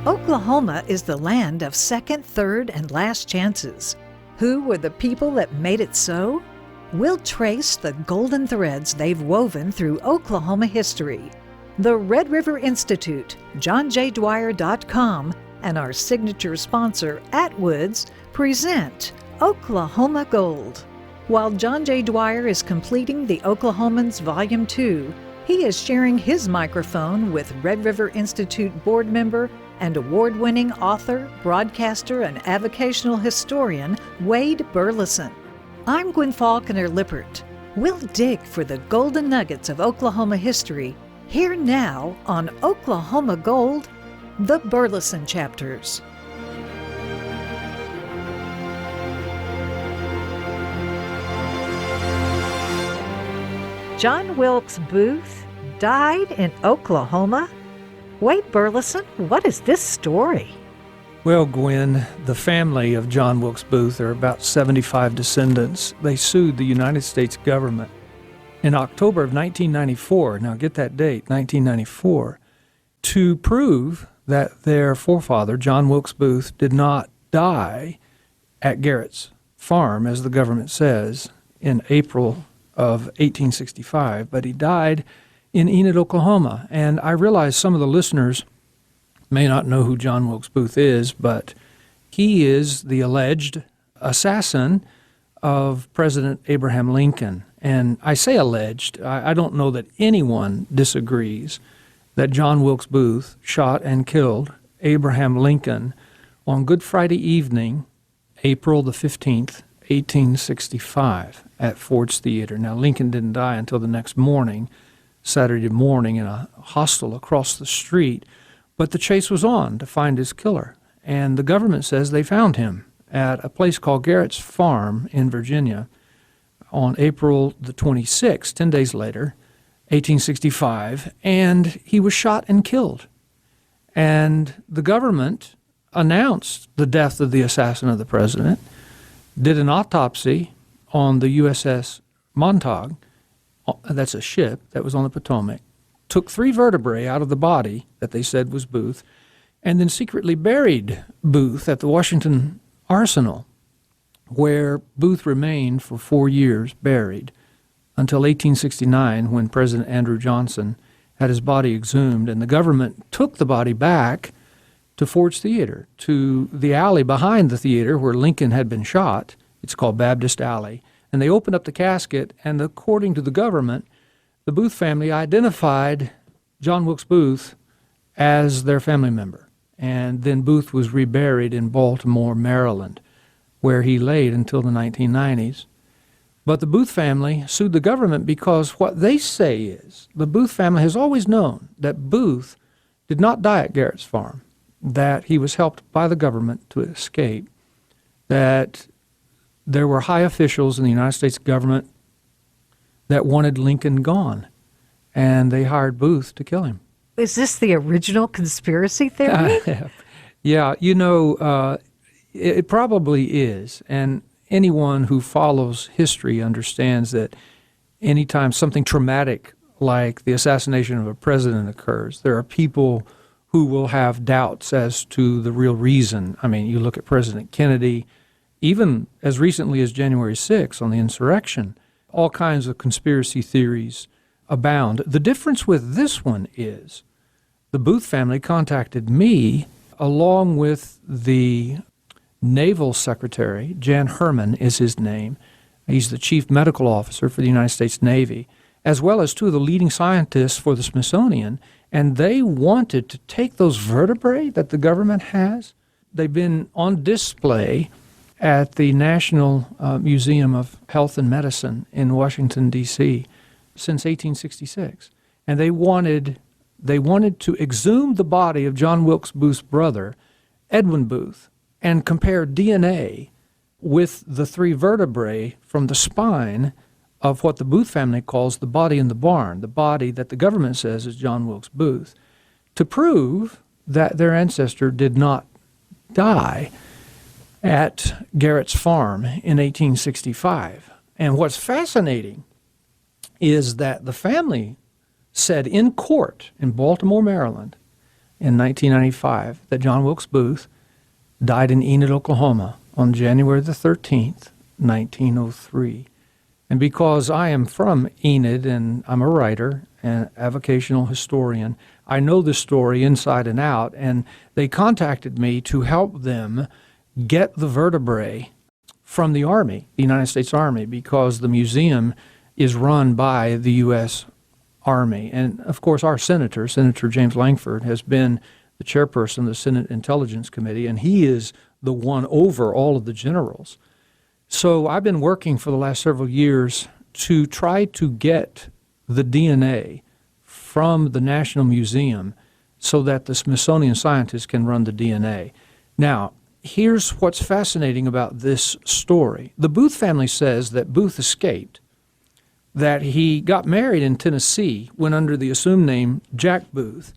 Oklahoma is the land of second, third, and last chances. Who were the people that made it so? We'll trace the golden threads they've woven through Oklahoma history. The Red River Institute, JohnJDwyer.com, and our signature sponsor, Atwoods, present Oklahoma Gold. While John J. Dwyer is completing the Oklahomans Volume 2, he is sharing his microphone with Red River Institute board member and award-winning author, broadcaster, and avocational historian Wade Burleson. I'm Gwen Falconer-Lippert. We'll dig for the golden nuggets of Oklahoma history here now on Oklahoma Gold, the Burleson Chapters. John Wilkes Booth died in Oklahoma? Wade Burleson, what is this story? Well, Gwen, the family of John Wilkes Booth are about 75 descendants. They sued the United States government in October of 1994, now get that date, 1994, to prove that their forefather, John Wilkes Booth, did not die at Garrett's farm, as the government says, in April of 1865, but he died in Enid, Oklahoma. And I realize some of the listeners may not know who John Wilkes Booth is, but he is the alleged assassin of President Abraham Lincoln. And I say alleged, I don't know that anyone disagrees that John Wilkes Booth shot and killed Abraham Lincoln on Good Friday evening, April the 15th, 1865, at Ford's Theater. Now, Lincoln didn't die until the next morning, Saturday morning, in a hostel across the street, but the chase was on to find his killer. And the government says they found him at a place called Garrett's Farm in Virginia on April the 26th, 10 days later, 1865, and he was shot and killed. And the government announced the death of the assassin of the president, did an autopsy on the USS Montauk, that's a ship that was on the Potomac, took 3 vertebrae out of the body that they said was Booth, and then secretly buried Booth at the Washington Arsenal, where Booth remained for 4 years buried until 1869, when President Andrew Johnson had his body exhumed, and the government took the body back to Ford's Theater, to the alley behind the theater where Lincoln had been shot. It's called Baptist Alley. And they opened up the casket, and according to the government, the Booth family identified John Wilkes Booth as their family member. And then Booth was reburied in Baltimore, Maryland, where he laid until the 1990s. But the Booth family sued the government because what they say is the Booth family has always known that Booth did not die at Garrett's farm, that he was helped by the government to escape, that there were high officials in the United States government that wanted Lincoln gone, and they hired Booth to kill him. Is this the original conspiracy theory? Yeah, it probably is. And anyone who follows history understands that anytime something traumatic like the assassination of a president occurs, there are people who will have doubts as to the real reason. I mean, you look at President Kennedy, even as recently as January 6th on the insurrection, all kinds of conspiracy theories abound. The difference with this one is the Booth family contacted me along with the Naval Secretary. Jan Herman is his name. He's the chief medical officer for the United States Navy, as well as 2 of the leading scientists for the Smithsonian, and they wanted to take those vertebrae that the government has. They've been on display at the National Museum of Health and Medicine in Washington, D.C. since 1866. And they wanted to exhume the body of John Wilkes Booth's brother, Edwin Booth, and compare DNA with the 3 vertebrae from the spine of what the Booth family calls the body in the barn, the body that the government says is John Wilkes Booth, to prove that their ancestor did not die at Garrett's farm in 1865. And what's fascinating is that the family said in court in Baltimore, Maryland, in 1995 that John Wilkes Booth died in Enid, Oklahoma on January the 13th, 1903. And because I am from Enid and I'm a writer and avocational historian, I know this story inside and out, and they contacted me to help them get the vertebrae from the Army, the United States Army, because the museum is run by the U.S. Army. And, of course, our senator, Senator James Langford, has been the chairperson of the Senate Intelligence Committee, and he is the one over all of the generals. So I've been working for the last several years to try to get the DNA from the National Museum so that the Smithsonian scientists can run the DNA. Now, here's what's fascinating about this story. The Booth family says that Booth escaped, that he got married in Tennessee, went under the assumed name Jack Booth,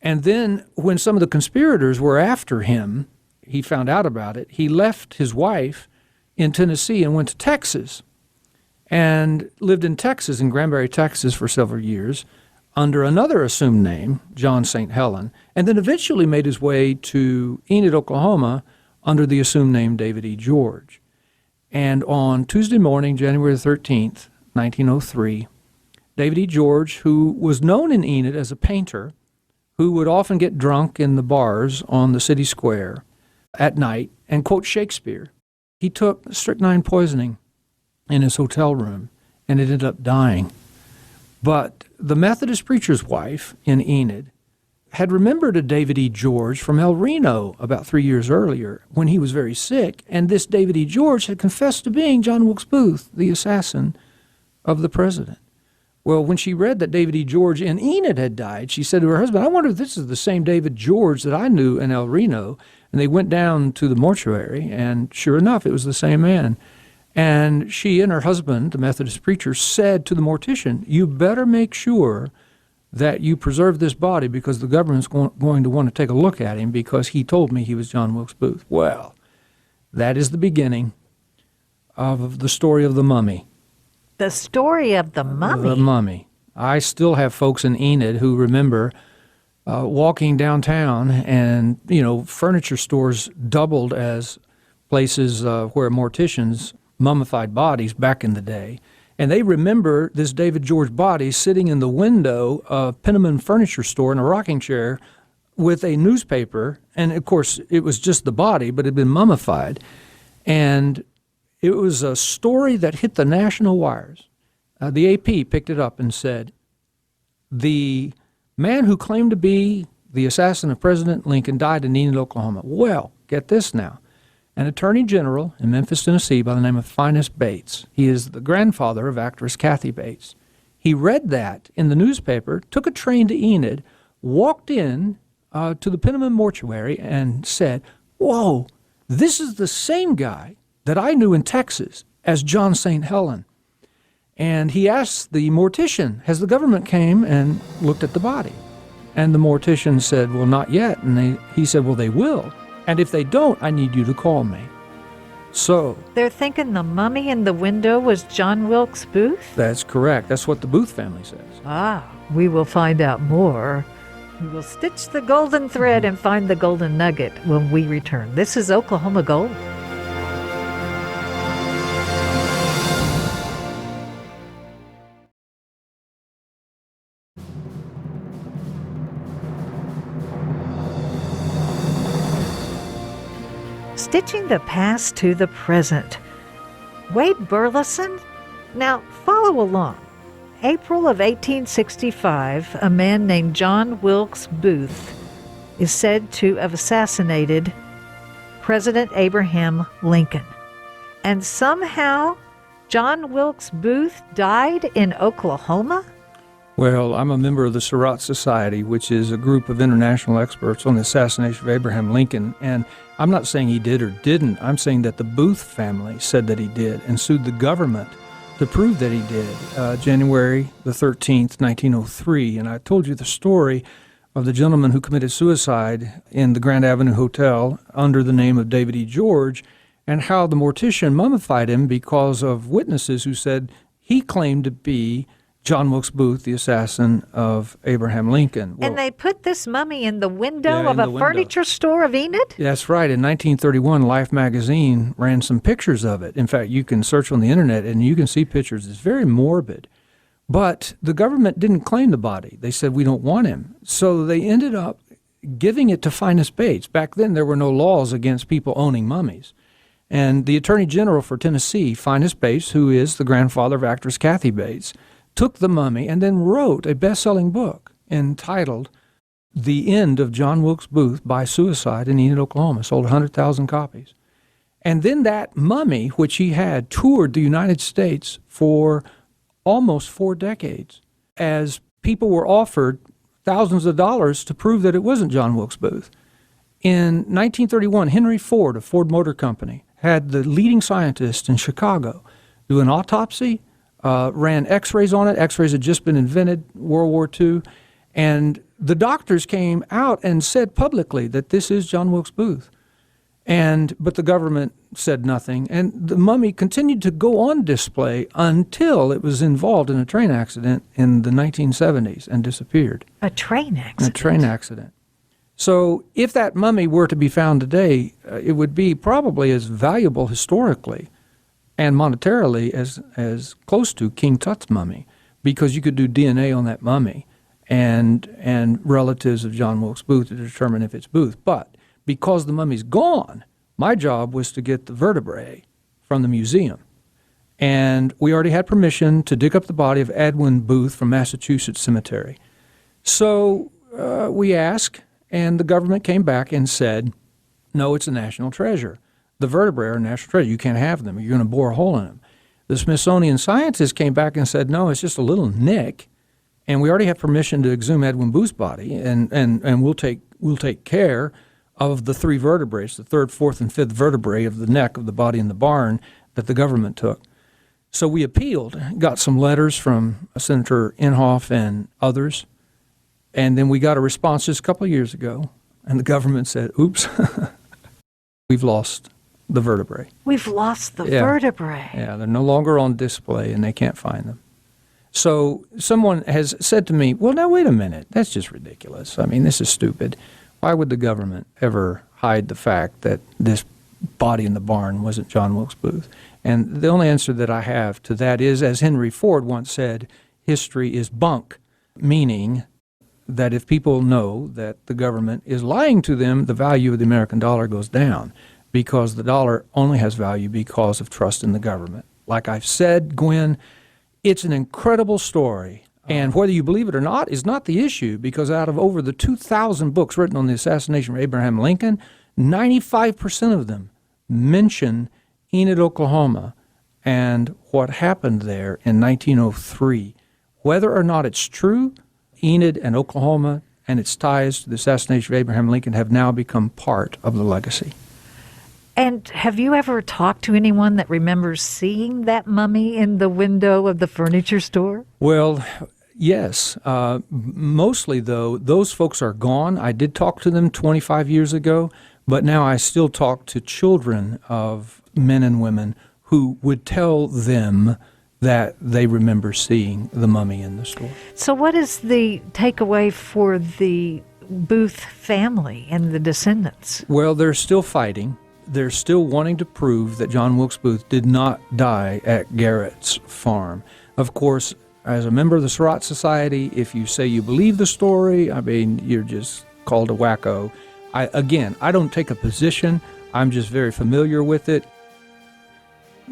and then when some of the conspirators were after him, he found out about it, he left his wife in Tennessee and went to Texas and lived in Texas, in Granbury, Texas, for several years under another assumed name, John St. Helen, and then eventually made his way to Enid, Oklahoma, under the assumed name David E. George. And on Tuesday morning, January 13th, 1903, David E. George, who was known in Enid as a painter, who would often get drunk in the bars on the city square at night and quote Shakespeare, he took strychnine poisoning in his hotel room and ended up dying. But the Methodist preacher's wife in Enid had remembered a David E. George from El Reno about 3 years earlier when he was very sick, and this David E. George had confessed to being John Wilkes Booth, the assassin of the president. Well, when she read that David E. George in Enid had died, she said to her husband, I wonder if this is the same David George that I knew in El Reno. And they went down to the mortuary, and sure enough, it was the same man. And she and her husband, the Methodist preacher, said to the mortician, you better make sure that you preserve this body because the government's going to want to take a look at him because he told me he was John Wilkes Booth. Well, that is the beginning of the story of the mummy. The story of the mummy? The mummy. I still have folks in Enid who remember walking downtown and, furniture stores doubled as places where morticians mummified bodies back in the day. And they remember this David George body sitting in the window of Penniman Furniture Store in a rocking chair with a newspaper. And, of course, it was just the body, but it had been mummified. And it was a story that hit the national wires. The AP picked it up and said, the man who claimed to be the assassin of President Lincoln died in Enid, Oklahoma. Well, get this now. An attorney general in Memphis, Tennessee by the name of Finus Bates. He is the grandfather of actress Kathy Bates. He read that in the newspaper, took a train to Enid, walked in to the Penniman mortuary and said, whoa, this is the same guy that I knew in Texas as John St. Helen. And he asked the mortician, has the government came and looked at the body? And the mortician said, well, not yet. And he said, well, they will. And if they don't, I need you to call me. So they're thinking the mummy in the window was John Wilkes Booth? That's correct. That's what the Booth family says. We will find out more. We will stitch the golden thread and find the golden nugget when we return. This is Oklahoma Gold. Stitching the past to the present. Wade Burleson? Now, follow along. April of 1865, a man named John Wilkes Booth is said to have assassinated President Abraham Lincoln. And somehow, John Wilkes Booth died in Oklahoma? Well, I'm a member of the Surratt Society, which is a group of international experts on the assassination of Abraham Lincoln. And I'm not saying he did or didn't. I'm saying that the Booth family said that he did and sued the government to prove that he did, January the 13th, 1903. And I told you the story of the gentleman who committed suicide in the Grand Avenue Hotel under the name of David E. George, and how the mortician mummified him because of witnesses who said he claimed to be John Wilkes Booth, the assassin of Abraham Lincoln. And they put this mummy in the window Yeah, of in a the window. furniture store of Enid? That's right. In 1931, Life magazine ran some pictures of it. In fact, you can search on the internet and you can see pictures. It's very morbid. But the government didn't claim the body. They said, we don't want him. So they ended up giving it to Finus Bates. Back then, there were no laws against people owning mummies. And the Attorney General for Tennessee, Finus Bates, who is the grandfather of actress Kathy Bates, took the mummy and then wrote a best-selling book entitled The End of John Wilkes Booth by Suicide in Enid, Oklahoma. Sold 100,000 copies. And then that mummy, which he had, toured the United States for almost 4 decades as people were offered thousands of dollars to prove that it wasn't John Wilkes Booth. In 1931, Henry Ford of Ford Motor Company had the leading scientist in Chicago do an autopsy, ran x-rays on it. X-rays had just been invented, World War II, and the doctors came out and said publicly that this is John Wilkes Booth. But the government said nothing, and the mummy continued to go on display until it was involved in a train accident in the 1970s and disappeared. A train accident? A train accident. So if that mummy were to be found today, it would be probably as valuable historically and monetarily as close to King Tut's mummy, because you could do DNA on that mummy and relatives of John Wilkes Booth to determine if it's Booth. But because the mummy's gone, my job was to get the vertebrae from the museum. And we already had permission to dig up the body of Edwin Booth from Massachusetts Cemetery. So we asked, and the government came back and said, no, it's a national treasure. The vertebrae are a national treasure. You can't have them. You're going to bore a hole in them. The Smithsonian scientists came back and said, no, it's just a little nick, and we already have permission to exhume Edwin Booth's body, and we'll take care of the 3 vertebrae, the 3rd, 4th, and 5th vertebrae of the neck of the body in the barn that the government took. So we appealed, got some letters from Senator Inhofe and others, and then we got a response just a couple of years ago, and the government said, oops, we've lost the vertebrae. We've lost the vertebrae. Yeah, they're no longer on display, and they can't find them. So someone has said to me, well, now wait a minute, that's just ridiculous. I mean, this is stupid. Why would the government ever hide the fact that this body in the barn wasn't John Wilkes Booth? And the only answer that I have to that is, as Henry Ford once said, history is bunk, meaning that if people know that the government is lying to them, the value of the American dollar goes down, because the dollar only has value because of trust in the government. Like I've said, Gwen, it's an incredible story. And whether you believe it or not is not the issue, because out of over the 2,000 books written on the assassination of Abraham Lincoln, 95% of them mention Enid, Oklahoma, and what happened there in 1903. Whether or not it's true, Enid and Oklahoma and its ties to the assassination of Abraham Lincoln have now become part of the legacy. And have you ever talked to anyone that remembers seeing that mummy in the window of the furniture store? Well, yes. Mostly, though, those folks are gone. I did talk to them 25 years ago, but now I still talk to children of men and women who would tell them that they remember seeing the mummy in the store. So what is the takeaway for the Booth family and the descendants? Well, they're still fighting. They're still wanting to prove that John Wilkes Booth did not die at Garrett's farm. Of course, as a member of the Surratt Society, if you say you believe the story, I mean, you're just called a wacko. I don't take a position. I'm just very familiar with it.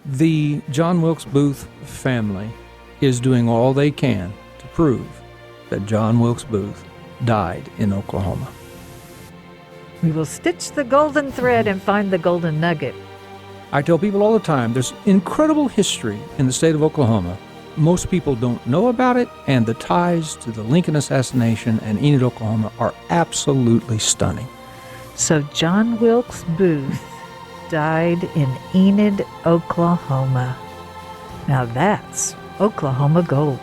The John Wilkes Booth family is doing all they can to prove that John Wilkes Booth died in Oklahoma. We will stitch the golden thread and find the golden nugget. I tell people all the time, there's incredible history in the state of Oklahoma. Most people don't know about it, and the ties to the Lincoln assassination and Enid, Oklahoma are absolutely stunning. So John Wilkes Booth died in Enid, Oklahoma. Now that's Oklahoma gold.